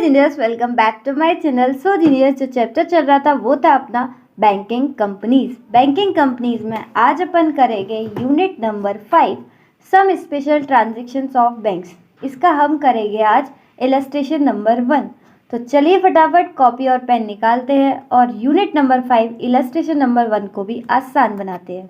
Genius, welcome back to my channel. So genius, जो chapter चल रहा था वो था अपना बैंकिंग कंपनीज। बैंकिंग कंपनीज में आज अपन करेंगे unit number 5, some special transactions of banks. इसका हम करेंगे आज इलस्ट्रेशन नंबर 1। तो चलिए फटाफट कॉपी और पेन निकालते हैं और यूनिट नंबर 5 इलस्ट्रेशन नंबर 1 को भी आसान बनाते हैं।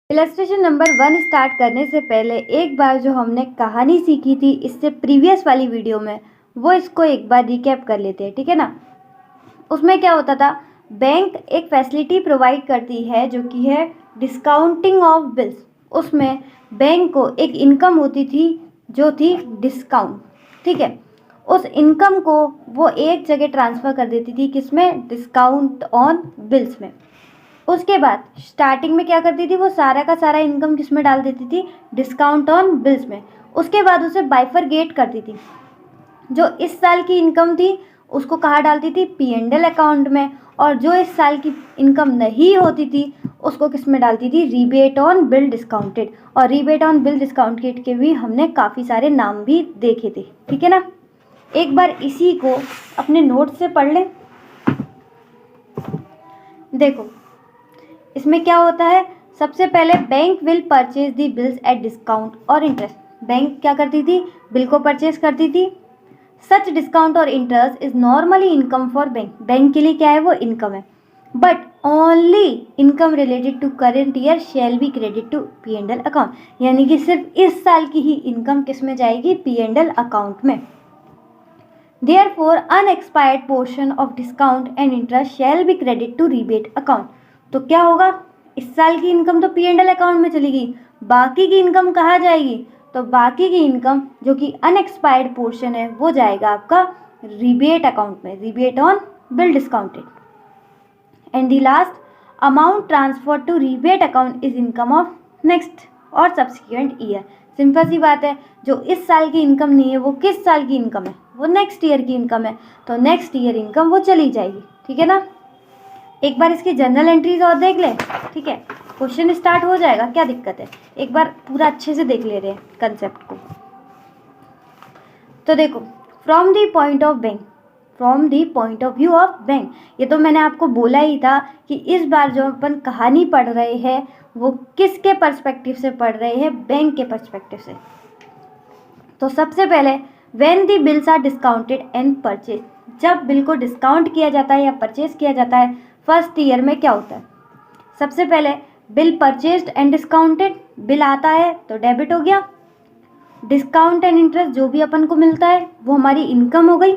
इलस्ट्रेशन नंबर 1 स्टार्ट करने से पहले एक बार जो हमने कहानी सीखी थी इससे प्रीवियस वाली वीडियो में, वो इसको एक बार रिकैप कर लेते हैं, ठीक है ना। उसमें क्या होता था, बैंक एक फैसिलिटी प्रोवाइड करती है जो कि है डिस्काउंटिंग ऑफ बिल्स। उसमें बैंक को एक इनकम होती थी जो थी डिस्काउंट, ठीक है। उस इनकम को वो एक जगह ट्रांसफ़र कर देती थी, किसमें, डिस्काउंट ऑन बिल्स में। उसके बाद स्टार्टिंग में क्या करती थी, वो सारा का सारा इनकम किस में डाल देती थी, डिस्काउंट ऑन बिल्स में। उसके बाद उसे बाइफरगेट करती थी, जो इस साल की इनकम थी उसको कहाँ डालती थी, P&L अकाउंट में, और जो इस साल की इनकम नहीं होती थी उसको किस में डालती थी, रिबेट ऑन बिल डिस्काउंटेड। और रिबेट ऑन बिल डिस्काउंटेड के भी हमने काफ़ी सारे नाम भी देखे थे, ठीक है ना। एक बार इसी को अपने नोट से पढ़ लें। देखो इसमें क्या होता है, सबसे पहले bank will purchase the bills at discount और इंटरेस्ट। बैंक क्या करती थी, बिल को परचेज करती थी। सच डिस्काउंट और interest is normally income for bank. Bank के लिए क्या है, वो इनकम है। But only income related to current year shall be credit to P&L account. यानी कि सिर्फ इस साल की ही इनकम किस में जाएगी, P&L अकाउंट में। Therefore, unexpired portion of discount and interest shall be credited to rebate account। तो क्या होगा, इस साल की इनकम तो P&L अकाउंट में चली गई, बाकी की इनकम कहाँ जाएगी, तो बाकी की इनकम जो कि अनएक्सपायर्ड पोर्शन है वो जाएगा आपका रिबेट अकाउंट में, rebate on bill discounted. And the last amount transfer to rebate account is income of next और सब्सिक्वेंट ईयर। सिंपल सी बात है, जो इस साल की इनकम नहीं है वो किस साल की इनकम है, वो नेक्स्ट ईयर की इनकम है, तो नेक्स्ट ईयर इनकम वो चली जाएगी, ठीक है ना। एक बार इसकी जनरल एंट्रीज और देख ले, ठीक है, क्वेश्चन स्टार्ट हो जाएगा, क्या दिक्कत है। एक बार पूरा अच्छे से देख ले रहे हैं कंसेप्ट को। तो देखो, from the point of bank, from the point of view of bank, ये तो मैंने आपको बोला ही था कि इस बार जो अपन कहानी पढ़ रहे हैं वो किसके पर्सपेक्टिव से पढ़ रहे हैं, बैंक के पर्सपेक्टिव से। तो सबसे पहले when the bills are discounted and purchase, जब बिल को डिस्काउंट किया जाता है या परचेज किया जाता है फर्स्ट ईयर में क्या होता है, सबसे पहले bill purchased and discounted, bill आता है तो डेबिट हो गया, डिस्काउंट एंड इंटरेस्ट जो भी अपन को मिलता है वो हमारी इनकम हो गई।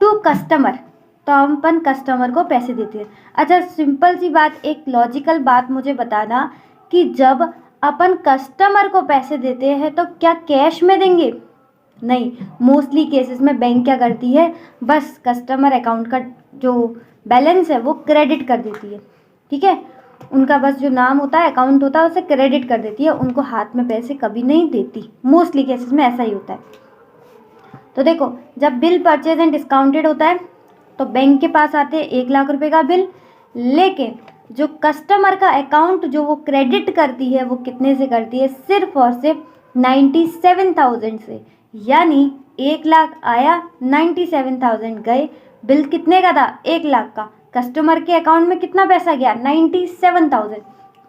टू कस्टमर, तो हम अपन कस्टमर को पैसे देते हैं। अच्छा सिंपल सी बात, एक लॉजिकल बात मुझे बताना कि जब अपन कस्टमर को पैसे देते हैं तो क्या कैश में देंगे, नहीं। मोस्टली केसेस में बैंक क्या करती है, बस कस्टमर अकाउंट का जो बैलेंस है वो क्रेडिट कर देती है, ठीक है। उनका बस जो नाम होता है, अकाउंट होता है, उसे क्रेडिट कर देती है, उनको हाथ में पैसे कभी नहीं देती। मोस्टली केसेस में ऐसा ही होता है। तो देखो, जब बिल परचेज एंड डिस्काउंटेड होता है तो बैंक के पास आते हैं 1 लाख रुपए का बिल, लेकिन जो कस्टमर का अकाउंट जो वो क्रेडिट करती है वो कितने से करती है, सिर्फ और सिर्फ 97,000 से। यानी 1 लाख आया, 97,000 गए। बिल कितने का था, 1 लाख का, कस्टमर के अकाउंट में कितना पैसा गया, 97,000।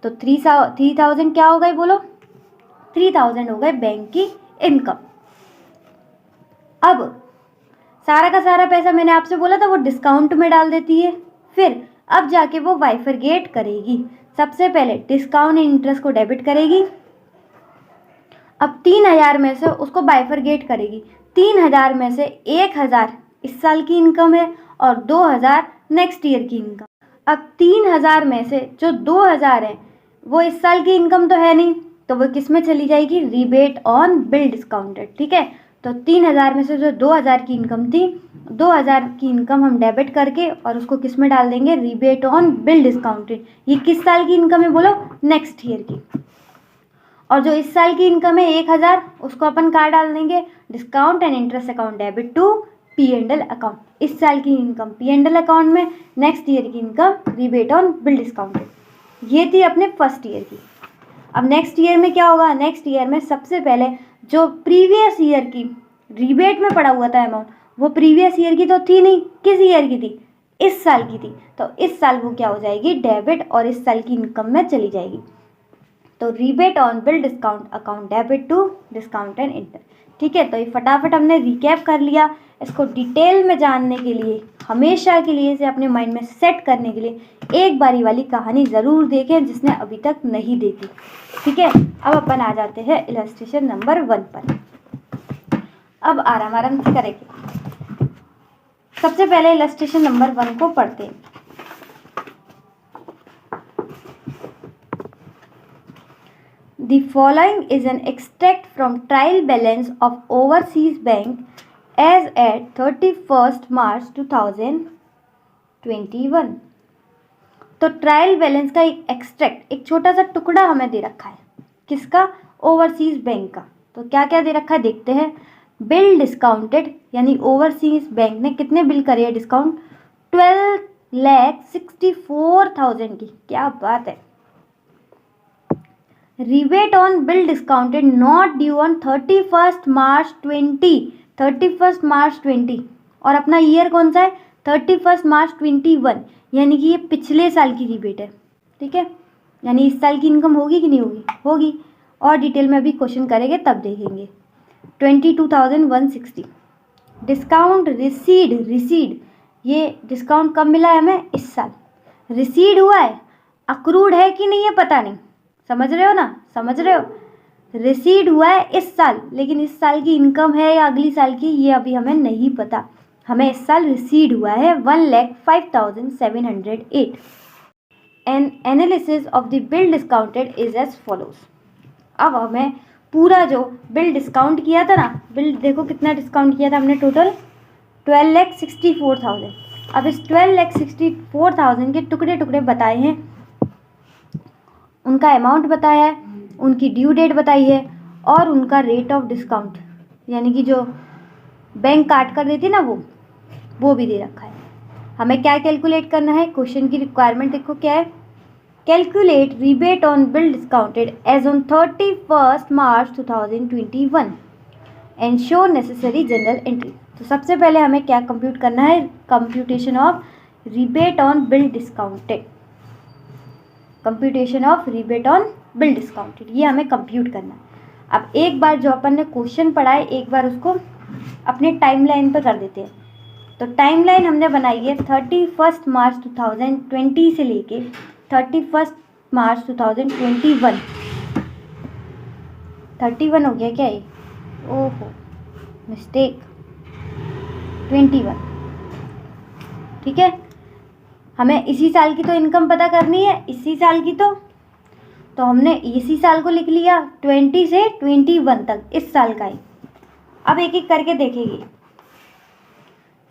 तो 3,000 क्या हो गए, बोलो, 3,000 हो गए बैंक की इनकम। अब सारा का सारा पैसा मैंने आपसे बोला था वो डिस्काउंट में डाल देती है, फिर अब जाके वो बाइफरगेट करेगी। सबसे पहले डिस्काउंट इंटरेस्ट को डेबिट करेगी, अब 3,000 में से उसको बाइफरगेट करेगी। 3,000 में से 1,000 इस साल की इनकम है और 2,000 नेक्स्ट ईयर की इनकम। अब 3,000 में से जो 2,000 है वो इस साल की इनकम तो है नहीं, तो वो किस में चली जाएगी, रिबेट ऑन बिल डिस्काउंटेड, ठीक है। तो 3,000 में से जो 2,000 की इनकम थी, 2,000 की इनकम हम डेबिट करके और उसको किस में डाल देंगे, रिबेट ऑन बिल डिस्काउंटेड। ये किस साल की इनकम है, बोलो, नेक्स्ट ईयर की। और जो इस साल की इनकम है 1,000, उसको अपन कहाँ डाल देंगे, discount and interest account debit to P&L account, इस साल की इनकम P&L अकाउंट में, नेक्स्ट ईयर की income rebate on bill discounted. ये थी अपने फर्स्ट ईयर की। अब नेक्स्ट ईयर में क्या होगा, नेक्स्ट ईयर में सबसे पहले जो प्रीवियस ईयर की रिबेट में पड़ा हुआ था अमाउंट, वो प्रीवियस ईयर की तो थी नहीं, किस ईयर की थी, इस साल की थी, तो इस साल वो क्या हो जाएगी, डेबिट और इस साल की इनकम में चली जाएगी। तो rebate on bill discount account debit to discount and inter. ठीक है, तो ये फटाफट हमने रिकैप कर लिया। इसको डिटेल में जानने के लिए, हमेशा के लिए इसे अपने माइंड में सेट करने के लिए एक बारी वाली कहानी ज़रूर देखें जिसने अभी तक नहीं देखी। ठीक है, अब अपन आ जाते हैं इलस्ट्रेशन नंबर 1 पर। अब आराम से करेंगे। सबसे पहले इलस्ट्रेशन नंबर 1 को पढ़ते हैं। The following is an extract from trial balance of overseas bank as at 31st March 2021। तो ट्रायल बैलेंस का एक एक्सट्रैक्ट, एक छोटा सा टुकड़ा हमें दे रखा है, किसका, ओवरसीज बैंक का। तो क्या क्या दे रखा है देखते हैं। बिल डिस्काउंटेड, यानी ओवरसीज बैंक ने कितने बिल करे हैं डिस्काउंट, 12,64,000 की, क्या बात है। Rebate on bill discounted not due on 31st March 20, और अपना ईयर कौन सा है, 31st March 21, यानी कि ये पिछले साल की रिबेट है। ठीक है, यानी इस साल की इनकम होगी कि नहीं होगी, होगी, और डिटेल में अभी क्वेश्चन करेंगे तब देखेंगे। 22,160 डिस्काउंट रिसीड, ये डिस्काउंट कब मिला है हमें, इस साल। रिसीड हुआ है, अक्रूड है कि नहीं है पता नहीं, समझ रहे हो ना, समझ रहे हो। रिसीड हुआ है इस साल, लेकिन इस साल की इनकम है या अगली साल की, ये अभी हमें नहीं पता। हमें इस साल रिसीड हुआ है 1,05,708। An analysis of the bill discounted is as follows. अब हमें पूरा जो बिल डिस्काउंट किया था ना, बिल देखो कितना डिस्काउंट किया था हमने, टोटल 12,64,000। अब इस 12,64,000 के टुकड़े टुकड़े बताए हैं, उनका अमाउंट बताया है, उनकी ड्यू डेट बताई है, और उनका रेट ऑफ डिस्काउंट, यानी कि जो बैंक काट कर देती ना वो भी दे रखा है। हमें क्या कैलकुलेट करना है, क्वेश्चन की रिक्वायरमेंट देखो क्या है, calculate rebate on bill discounted as on 31st March 2021 and show necessary journal entry. तो सबसे पहले हमें क्या कंप्यूट करना है, computation of rebate on bill discounted, computation of rebate on bill discounted, ये हमें कंप्यूट करना है। अब एक बार जो अपन ने क्वेश्चन पढ़ा है, एक बार उसको अपने टाइमलाइन पर कर देते हैं। तो टाइमलाइन हमने बनाई है 31st March 2020 से लेके 31st March 2021। 31 हो गया क्या ये, ओहो मिस्टेक, 21। ठीक है, हमें इसी साल की तो इनकम पता करनी है, इसी साल की तो हमने इसी साल को लिख लिया, 20 से 21 तक, इस साल का ही। अब एक एक करके देखेंगे।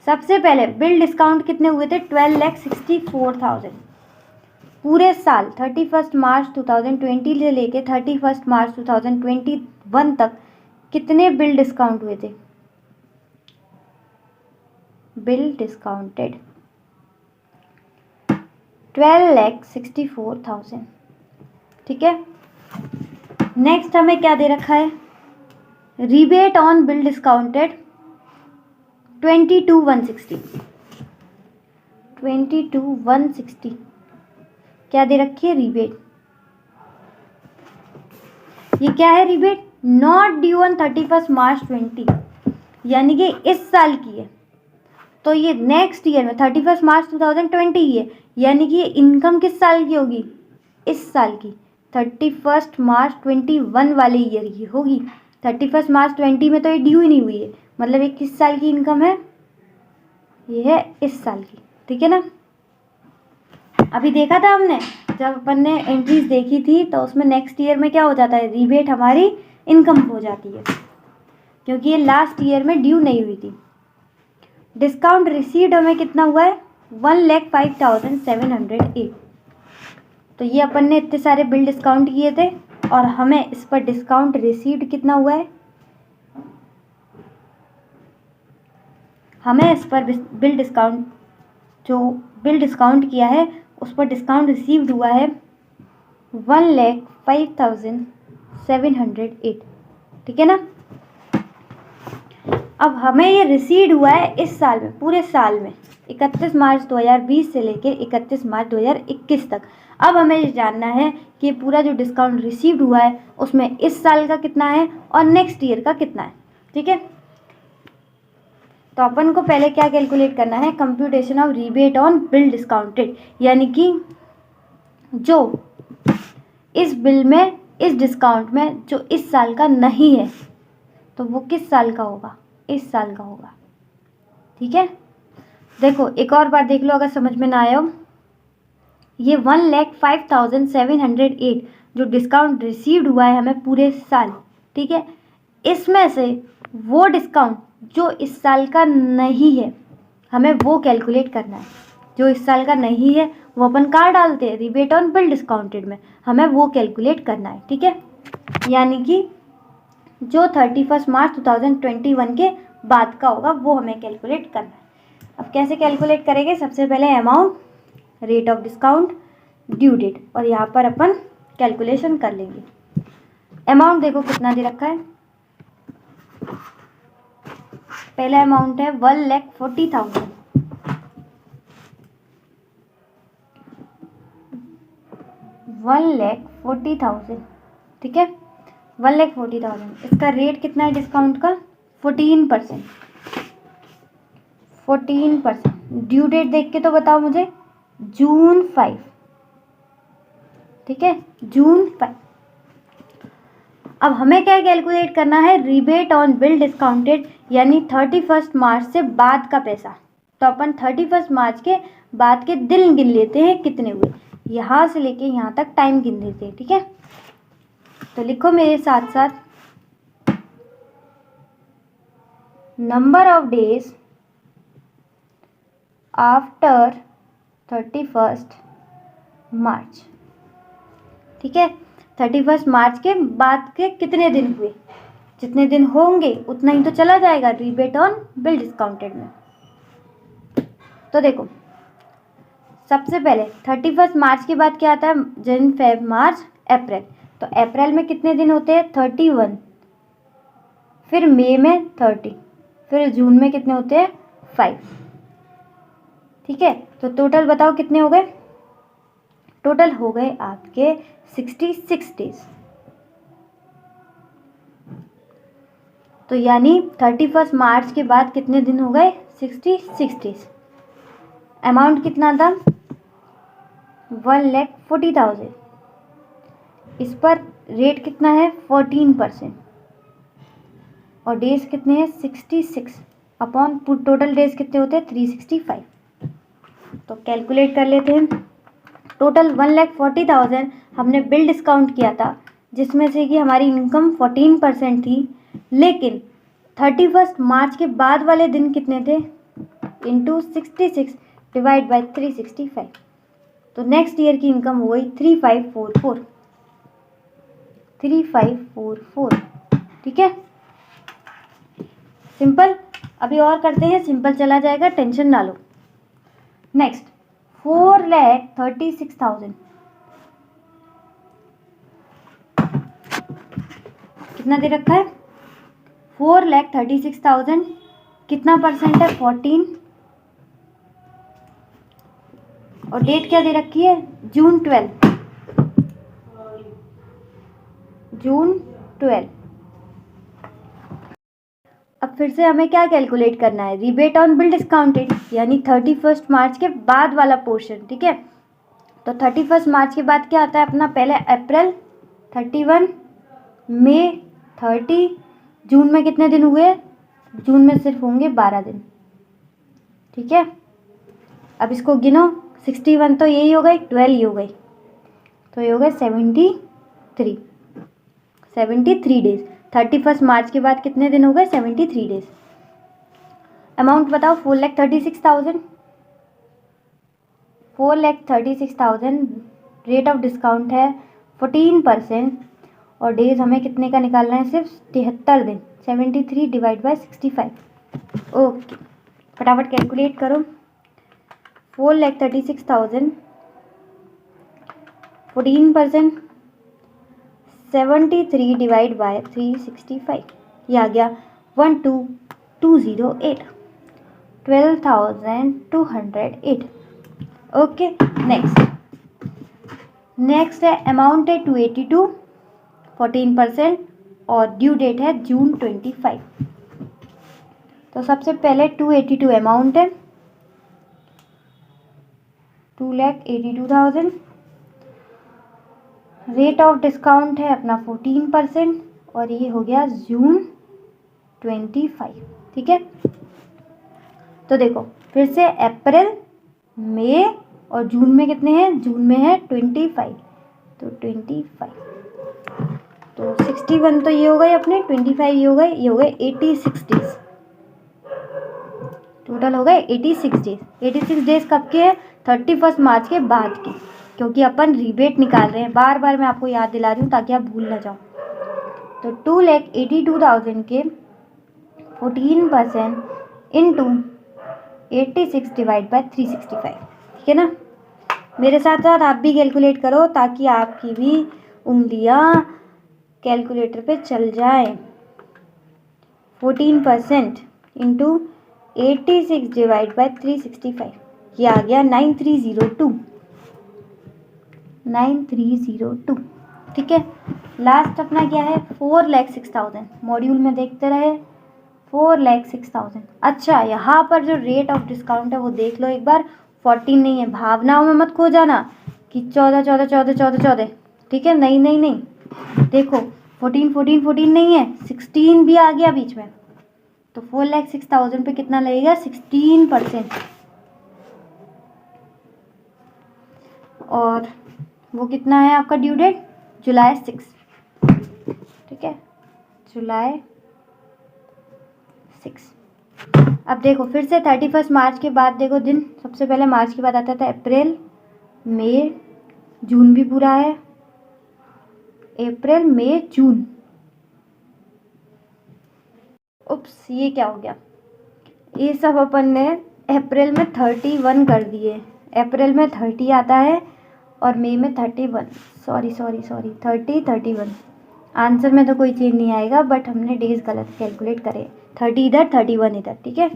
सबसे पहले बिल डिस्काउंट कितने हुए थे, 12,64,000 पूरे साल, 31st March 2020 से लेके 31st March 2021 तक कितने बिल डिस्काउंट हुए थे, बिल डिस्काउंटेड 12,64,000। ठीक है, नेक्स्ट हमें क्या दे रखा है, रिबेट ऑन बिल डिस्काउंटेड 22,160 क्या दे रखी है, रिबेट। ये क्या है, rebate not due on 31st March 20, यानी कि इस साल की है। तो ये नेक्स्ट ईयर में 31st March 2020 ही है, यानी कि ये इनकम किस साल की होगी, इस साल की 31st March 21 वाले ईयर की होगी। 31st March 20 में तो ये ड्यू ही नहीं हुई है, मतलब ये किस साल की इनकम है, ये है इस साल की। ठीक है ना, अभी देखा था हमने जब अपन ने एंट्रीज देखी थी, तो उसमें नेक्स्ट ईयर में क्या हो जाता है, रिबेट हमारी इनकम हो जाती है, क्योंकि ये लास्ट ईयर में ड्यू नहीं हुई थी। डिस्काउंट रिसीव्ड हमें कितना हुआ है, 1,05,708। तो ये अपन ने इतने सारे बिल डिस्काउंट किए थे, और हमें इस पर डिस्काउंट रिसीव्ड कितना हुआ है, हमें इस पर बिल डिस्काउंट, जो बिल डिस्काउंट किया है उस पर डिस्काउंट रिसीव्ड हुआ है 1,05,708, ठीक है ना। अब हमें ये रिसीव हुआ है इस साल में, पूरे साल में 31 मार्च 2020 से लेकर 31 मार्च 2021 तक। अब हमें ये जानना है कि पूरा जो डिस्काउंट रिसीव्ड हुआ है उसमें इस साल का कितना है और नेक्स्ट ईयर का कितना है, ठीक है। तो अपन को पहले क्या कैलकुलेट करना है, computation of rebate on bill discounted, यानी कि जो इस बिल में, इस डिस्काउंट में जो इस साल का नहीं है तो वो किस साल का होगा, इस साल का होगा, ठीक है। देखो एक और बार देख लो अगर समझ में ना आया हो। ये 1,05,708 जो डिस्काउंट रिसीव्ड हुआ है हमें पूरे साल, ठीक है, इसमें से वो डिस्काउंट जो इस साल का नहीं है हमें वो कैलकुलेट करना है। जो इस साल का नहीं है वो अपन कहाँ डालते हैं, रिबेट ऑन बिल डिस्काउंटेड में, हमें वो कैलकुलेट करना है, ठीक है। यानी कि जो 31 मार्च 2021 के बाद का होगा वो हमें कैलकुलेट करना है। अब कैसे कैलकुलेट करेंगे, सबसे पहले amount, rate of discount, due date, और यहाँ पर अपन कैलकुलेशन कर लेंगे। अमाउंट देखो कितना दे रखा है, पहला अमाउंट है 1,40,000, 1,40,000, ठीक है, 1,40,000। इसका रेट कितना है डिस्काउंट का, 14%, 14%। ड्यू डेट देख के तो बताओ मुझे, जून 5, ठीक है, जून 5। अब हमें क्या कैलकुलेट करना है, रिबेट ऑन बिल डिस्काउंटेड, यानी 31 मार्च से बाद का पैसा। तो अपन 31 मार्च के बाद के दिन गिन लेते हैं कितने हुए, यहाँ से लेके यहाँ तक टाइम गिन लेते हैं, ठीक है। तो लिखो मेरे साथ साथ, नंबर ऑफ डेज आफ्टर 31 मार्च, ठीक है। 31 मार्च के बाद के कितने दिन हुए, जितने दिन होंगे उतना ही तो चला जाएगा रिबेट ऑन बिल डिस्काउंटेड में। तो देखो सबसे पहले 31 मार्च के बाद क्या आता है, जन, फेब, मार्च, अप्रैल। तो अप्रैल में कितने दिन होते हैं, 31, फिर मई में 30, फिर जून में कितने होते हैं, 5, ठीक है। तो टोटल बताओ कितने हो गए, टोटल हो गए आपके 66 डेज। तो यानी 31 मार्च के बाद कितने दिन हो गए, 66 डेज। अमाउंट कितना था, 1,40,000। इस पर रेट कितना है, 14%, और डेज कितने हैं, 66 अपॉन टोटल डेज कितने होते हैं, 365। तो कैलकुलेट कर लेते हैं। टोटल 1,40,000 हमने बिल डिस्काउंट किया था, जिसमें से कि हमारी इनकम 14% थी, लेकिन 31 मार्च के बाद वाले दिन कितने थे, इंटू 66 डिवाइड बाई 365। तो नेक्स्ट ईयर की इनकम हो गई 3544, 3544, ठीक है। सिंपल। अभी और करते हैं, सिंपल चला जाएगा, टेंशन ना लो। नेक्स्ट 4,36,000, कितना दे रखा है, 4,36,000, कितना परसेंट है, 14, और डेट क्या दे रखी है, जून 12, जून 12। अब फिर से हमें क्या कैलकुलेट करना है, रिबेट ऑन बिल डिस्काउंटेड, यानी 31 मार्च के बाद वाला पोर्शन, ठीक है। तो 31 मार्च के बाद क्या आता है अपना, पहले अप्रैल 31, मई 30, जून में कितने दिन हुए, जून में सिर्फ होंगे 12 दिन, ठीक है। अब इसको गिनो, 61 तो यही हो गई, 12 ये हो गई, तो ये हो गए 73 डेज। 31 मार्च के बाद कितने दिन हो गए, 73 डेज। अमाउंट बताओ, 4,36,000, 4,36,000, रेट ऑफ डिस्काउंट है 14%, और डेज हमें कितने का निकालना है, सिर्फ 73 दिन, 73 डिवाइड बाई 65। ओके, फटाफट कैलकुलेट करो। 4,36,000, 14%, 73 डिवाइड बाय 365, ये आ गया 12,208, 12,208। ओके, नेक्स्ट है अमाउंट है 282, 14% और ड्यू डेट है जून 25। तो सबसे पहले 282 अमाउंट है, 2,82,000। रेट ऑफ डिस्काउंट है अपना 14% और ये हो गया जून 25। ठीक है, तो देखो फिर से अप्रैल, मई और जून में कितने हैं, जून में है 25, तो 25, तो 61 तो ये हो गए अपने, 25 ये हो गए, ये हो गए 86 डेज, टोटल हो गए 86 डेज। 86 डेज कब के हैं, 31 मार्च के बाद के, क्योंकि अपन रिबेट निकाल रहे हैं। बार बार मैं आपको याद दिला रही हूँ ताकि आप भूल ना जाओ। तो 2,82,000 के 14% इंटू 86 डिवाइड बाय 365, ठीक है ना। मेरे साथ साथ आप भी कैलकुलेट करो ताकि आपकी भी उंगलियां कैलकुलेटर पे चल जाए। 14% इंटू 86 डिवाइड बाय 365, ये आ गया 9302, 9302। ठीक है, लास्ट अपना क्या है, 4,06,000। मॉड्यूल में देखते रहे, 4,06,000। अच्छा, यहाँ पर जो रेट ऑफ डिस्काउंट है वो देख लो एक बार, 14 नहीं है, भावनाओं में मत खो जाना कि 14 14 14 14 14, ठीक है, नहीं नहीं नहीं, देखो 14 14 14 नहीं है, 16 भी आ गया बीच में। तो 4,06,000 पे कितना लगेगा, 16%, और वो कितना है आपका ड्यू डेट, जुलाई 6, ठीक है, जुलाई 6। अब देखो फिर से 31 मार्च के बाद देखो दिन, सबसे पहले मार्च के बाद आता था अप्रैल, मई, जून भी पूरा है, अप्रैल मई जून। उप्स, ये क्या हो गया, ये सब अपन ने अप्रैल में 31 कर दिए। अप्रैल में 30 आता है और मई में 31, सॉरी 31। आंसर में तो कोई चेंज नहीं आएगा, बट हमने डेज गलत कैलकुलेट करे, 30 इधर 31 इधर, ठीक है।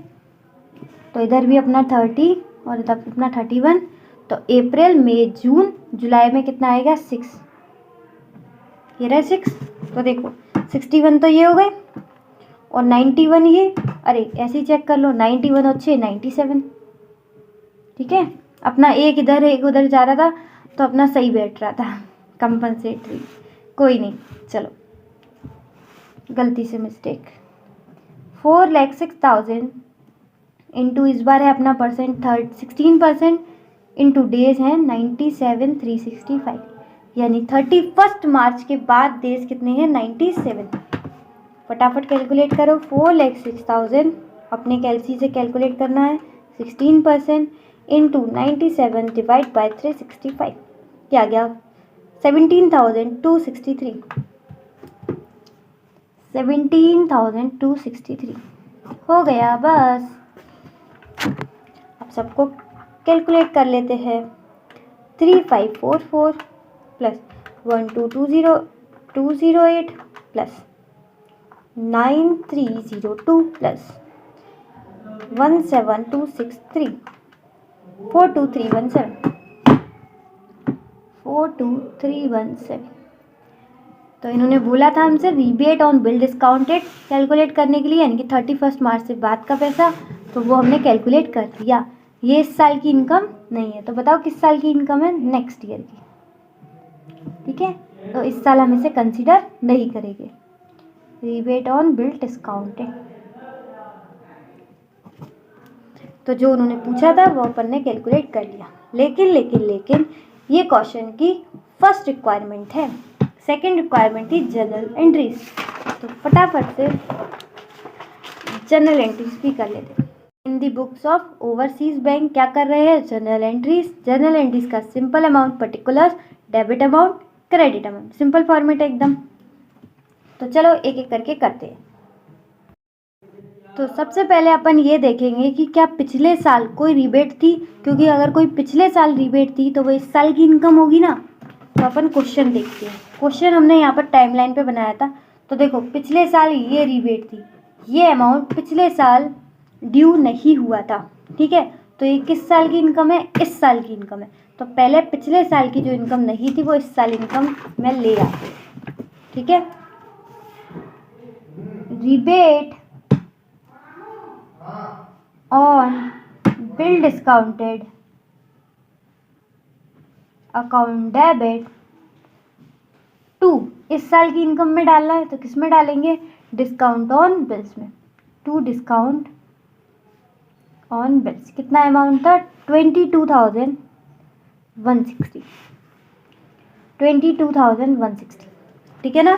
तो इधर भी अपना 30 और इधर अपना 31, तो अप्रैल मई जून, जुलाई में कितना आएगा, 6, ये रहे 6। तो देखो 61 तो ये हो गए और 91 ये, अरे ऐसे ही चेक कर लो, 91 और 6 97, ठीक है। अपना एक इधर एक उधर जा रहा था तो अपना सही बैठ रहा था, कंपनसेटरी, कोई नहीं, चलो गलती से मिस्टेक। 4,06,000 इंटू इस बार है अपना परसेंट 16% इंटू डेज है 97,365, यानी 31 मार्च के बाद डेज कितने हैं, 97। फटाफट कैलकुलेट करो, 4,06,000 अपने कैलसी से कैलकुलेट करना है, 16% इंटू 97 डिवाइड बाय 365, क्या गया 17,263, 17,263 हो गया बस। अब सबको कैलकुलेट कर लेते हैं, 3,544 प्लस 12,208 प्लस 9,302 प्लस 17,263, 4,2,317, 4,2,317। तो इन्होंने बोला था हमसे rebate on bill discounted calculate करने के लिए, यानी कि 31 मार्च से बाद का पैसा, तो वो हमने कैलकुलेट कर दिया। ये इस साल की इनकम नहीं है, तो बताओ किस साल की इनकम है, नेक्स्ट ईयर की, ठीक है। तो इस साल हम इसे कंसीडर नहीं करेंगे, रिबेट ऑन बिल डिस्काउंटेड। तो जो उन्होंने पूछा था वो अपन ने कैलकुलेट कर लिया, लेकिन ये क्वेश्चन की फर्स्ट रिक्वायरमेंट है, सेकंड रिक्वायरमेंट थी जनरल एंट्रीज। तो फटाफट से जनरल एंट्रीज भी कर लेते हैं। इन दी बुक्स ऑफ ओवरसीज बैंक क्या कर रहे हैं, जनरल एंट्रीज। जनरल एंट्रीज का simple amount, particulars, debit amount, credit amount, simple format है एकदम। तो चलो एक एक करके करते हैं। तो सबसे पहले अपन ये देखेंगे कि क्या पिछले साल कोई रिबेट थी, क्योंकि अगर कोई पिछले साल रिबेट थी तो वो इस साल की इनकम होगी ना। तो अपन क्वेश्चन देखते हैं। क्वेश्चन हमने यहाँ पर टाइमलाइन पे बनाया था। तो देखो पिछले साल ये रिबेट थी, ये अमाउंट पिछले साल ड्यू नहीं हुआ था, ठीक है। तो ये किस साल की इनकम है, इस साल की इनकम है। तो पहले पिछले साल की जो इनकम नहीं थी वो इस साल इनकम में ले आते हैं, ठीक है। Rebate on bill discounted account debit to, इस साल की इनकम में डालना है तो किस में डालेंगे, डिस्काउंट ऑन बिल्स में। टू डिस्काउंट ऑन बिल्स, कितना अमाउंट था, 22,160, 22,160, ठीक है ना।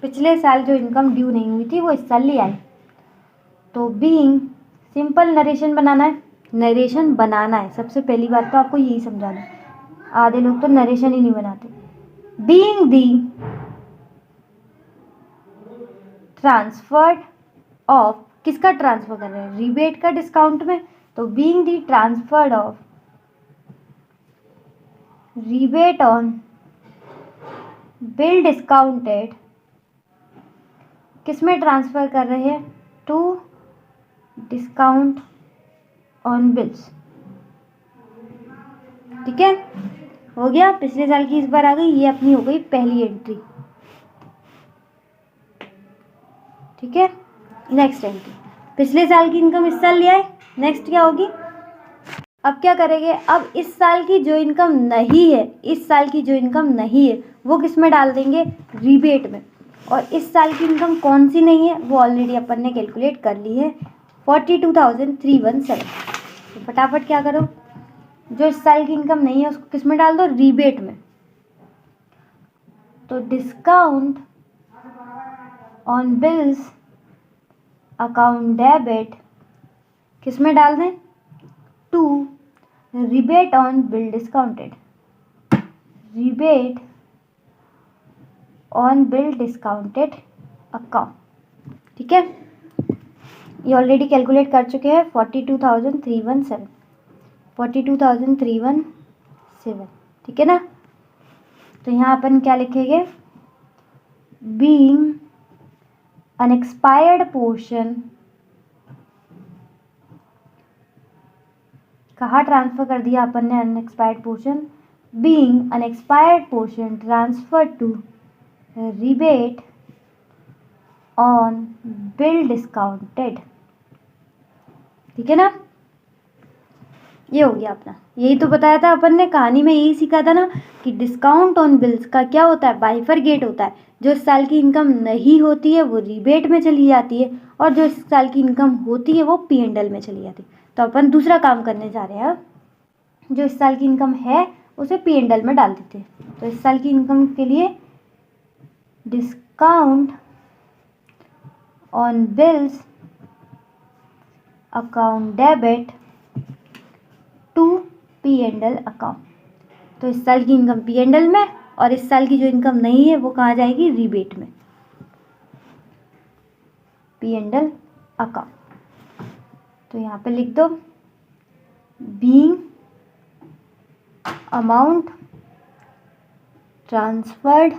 पिछले साल जो इनकम ड्यू नहीं हुई थी वो इस साल ले आए। तो बीइंग, सिंपल नरेशन बनाना है, नरेशन बनाना है, सबसे पहली बात तो आपको यही समझाना है। आधे लोग तो नरेशन ही नहीं बनाते। बीइंग दी ट्रांसफर्ड ऑफ, किसका ट्रांसफर कर रहे हैं, रिबेट का डिस्काउंट में। तो being the transferred of rebate on bill discounted, किस में ट्रांसफर कर रहे हैं, टू डिस्काउंट ऑन बिल्स, ठीक है। हो गया, पिछले साल की इस बार आ गई, ये अपनी हो गई पहली एंट्री, ठीक है। नेक्स्ट एंट्री, पिछले साल की इनकम इस साल ले आए। नेक्स्ट क्या होगी, अब क्या करेंगे, अब इस साल की जो इनकम नहीं है, इस साल की जो इनकम नहीं है वो किस में डाल देंगे, रिबेट में। और इस साल की इनकम कौन सी नहीं है, वो ऑलरेडी अपन ने कैलकुलेट कर ली है, 42,317। तो फटाफट क्या करो, जो इस साल की इनकम नहीं है उसको किस में डाल दो, रिबेट में। तो discount on bills account debit किस में डाल दें, to rebate on bill discounted, rebate on bill discounted account, ठीक है। ये ऑलरेडी कैलकुलेट कर चुके हैं, 42,317, 42,317, ठीक है ना। तो यहाँ अपन क्या लिखेंगे, बीइंग अनएक्सपायर्ड पोर्शन, कहाँ ट्रांसफर कर दिया अपन ने unexpired portion, being unexpired portion transfer to rebate on bill discounted, ठीक है ना। ये हो गया अपना, यही तो बताया था अपन ने, कहानी में यही सीखा था ना कि डिस्काउंट ऑन बिल्स का क्या होता है, बाइफरगेट होता है। जो इस साल की इनकम नहीं होती है वो रिबेट में चली जाती है, और जो इस साल की इनकम होती है वो P&L में चली जाती है। तो अपन दूसरा काम करने जा रहे हैं, जो इस साल की इनकम है उसे P&L में डाल देते हैं। तो इस साल की इनकम के लिए discount on bills account debit to P&L account. तो इस साल की इनकम P&L में, और इस साल की जो इनकम नहीं है वो कहाँ जाएगी, रिबेट में, P&L अकाउंट। तो यहाँ पे लिख दो, being amount transferred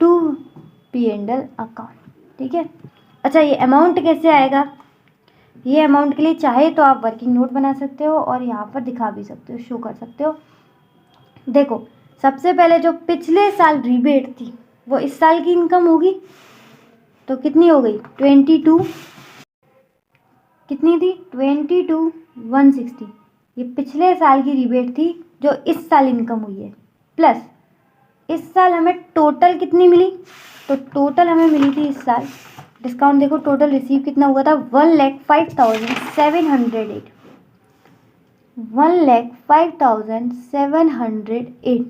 to P&L account, ठीक है। अच्छा, ये अमाउंट कैसे आएगा, ये अमाउंट के लिए चाहे तो आप वर्किंग नोट बना सकते हो और यहाँ पर दिखा भी सकते हो, शो कर सकते हो। देखो सबसे पहले जो पिछले साल रिबेट थी वो इस साल की इनकम होगी, तो कितनी हो गई, 22, कितनी थी, 22,160। ये पिछले साल की रिबेट थी जो इस साल इनकम हुई है, प्लस इस साल हमें टोटल कितनी मिली, तो टोटल हमें मिली थी इस साल डिस्काउंट, देखो टोटल रिसीव कितना हुआ था, 1,05,708, 1,05,708,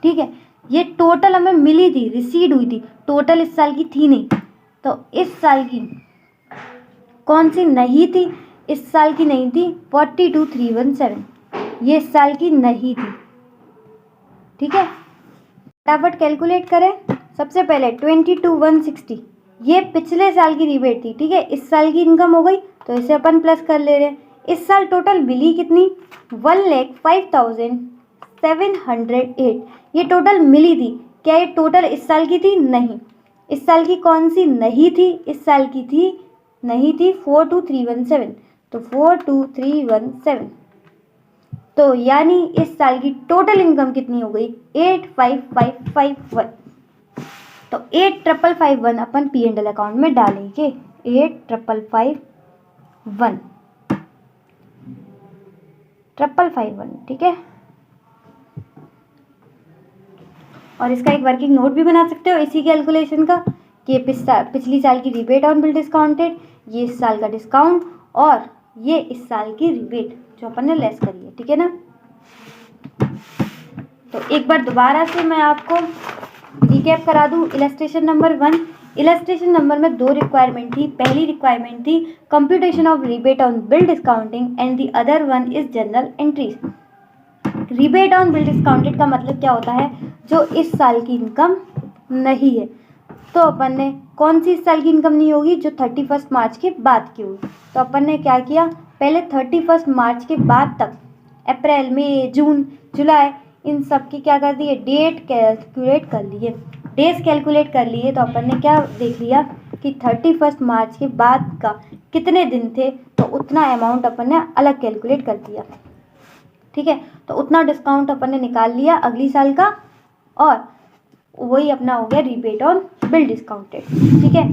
ठीक है। ये टोटल हमें मिली थी, रिसीड हुई थी, टोटल इस साल की थी नहीं। तो इस साल की कौन सी नहीं थी, इस साल की नहीं थी 42,317, ये इस साल की नहीं थी, ठीक है। फटाफट कैलकुलेट करें, सबसे पहले 22,160 ये पिछले साल की रिबेट थी, ठीक है, इस साल की इनकम हो गई तो इसे अपन प्लस कर ले रहे हैं। इस साल टोटल मिली कितनी, 1,05,708, ये टोटल मिली थी। क्या ये टोटल इस साल की थी? नहीं। इस साल की कौन सी नहीं थी? इस साल की थी नहीं थी 42317, तो 42317, तो यानी इस साल की टोटल इनकम कितनी हो गई, 85551। तो 85551 अपन P&L अकाउंट में डालेंगे, 85551, ठीक है। और इसका एक वर्किंग नोट भी बना सकते हो इसी कैलकुलेशन का, कि पिछली साल की रिबेट ऑन बिल डिस्काउंटेड, ये इस साल का डिस्काउंट, और ये इस साल की रिबेट जो अपन ने लेस करी है, ठीक है ना। तो एक बार दोबारा से मैं आपको रिकैप करा दूं। इलस्ट्रेशन नंबर 1, इलस्ट्रेशन नंबर में 2 रिक्वायरमेंट थी। पहली रिक्वायरमेंट थी computation of rebate on bill discounting and the other one is general entries. Rebate on bill discounted का मतलब क्या होता है, जो इस साल की इनकम नहीं है। तो अपन ने कौन सी इस साल की इनकम नहीं होगी, जो 31 मार्च के बाद की होगी। तो अपन ने क्या किया, पहले 31 मार्च के बाद तक अप्रैल, मई, जून, जुलाई, इन सब की क्या कर दिए, डेट कैलकुलेट कर लिए, डेज कैलकुलेट कर लिए। तो अपन ने क्या देख लिया कि 31 मार्च के बाद का कितने दिन थे, तो उतना अमाउंट अपन ने अलग कैलकुलेट कर दिया, ठीक है। तो उतना डिस्काउंट अपन ने निकाल लिया अगली साल का, और वही अपना हो गया रिबेट ऑन बिल डिस्काउंटेड, ठीक है।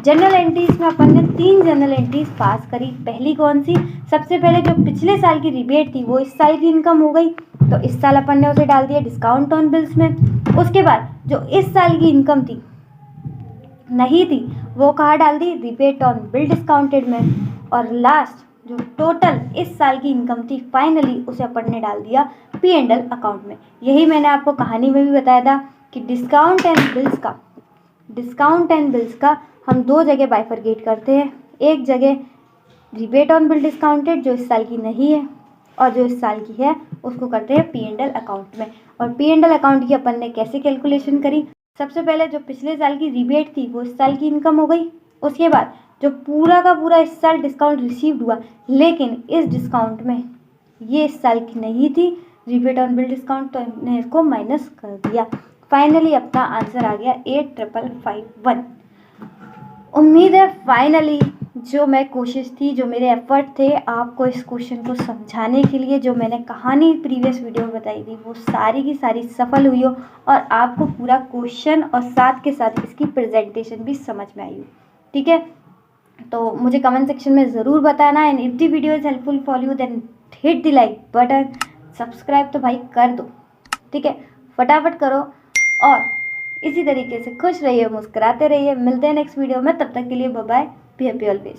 जनरल एंट्रीज में अपन ने 3 जनरल एंट्रीज पास करी। पहली कौन सी, सबसे पहले जो पिछले साल की रिबेट थी वो इस साल की इनकम हो गई, तो इस साल अपन ने उसे डाल दिया डिस्काउंट ऑन बिल्स में। उसके बाद जो इस साल की इनकम थी नहीं थी, वो कहाँ डाल दी, रिबेट ऑन बिल डिस्काउंटेड में। और लास्ट जो टोटल इस साल की इनकम थी फाइनली, उसे अपन ने डाल दिया P&L अकाउंट में। यही मैंने आपको कहानी में भी बताया था कि डिस्काउंट एंड बिल्स का हम 2 जगह बाइफरगेट करते हैं। एक जगह रिबेट ऑन बिल डिस्काउंटेड जो इस साल की नहीं है, और जो इस साल की है उसको करते हैं P&L अकाउंट में। और P&L अकाउंट की अपन ने कैसे कैलकुलेशन करी, सबसे पहले जो पिछले साल की रिबेट थी वो इस साल की इनकम हो गई। उसके बाद जो पूरा का पूरा इस साल डिस्काउंट रिसीव्ड हुआ, लेकिन इस डिस्काउंट में ये इस साल की नहीं थी रिबेट ऑन बिल डिस्काउंट, तो हमने इसको माइनस कर दिया। फाइनली अपना आंसर आ गया 85551। उम्मीद है फाइनली जो मैं कोशिश थी, जो मेरे एफर्ट थे आपको इस क्वेश्चन को समझाने के लिए, जो मैंने कहानी प्रीवियस वीडियो में बताई थी, वो सारी की सारी सफल हुई हो, और आपको पूरा क्वेश्चन और साथ के साथ इसकी प्रेजेंटेशन भी समझ में आई हो, ठीक है। तो मुझे कमेंट सेक्शन में ज़रूर बताना। And if the video is helpful for you then hit the like button, subscribe तो भाई कर दो, ठीक है, फटाफट करो। और इसी तरीके से खुश रहिए, मुस्कुराते रहिए। मिलते हैं नेक्स्ट वीडियो में, तब तक के लिए bye bye, be happy always.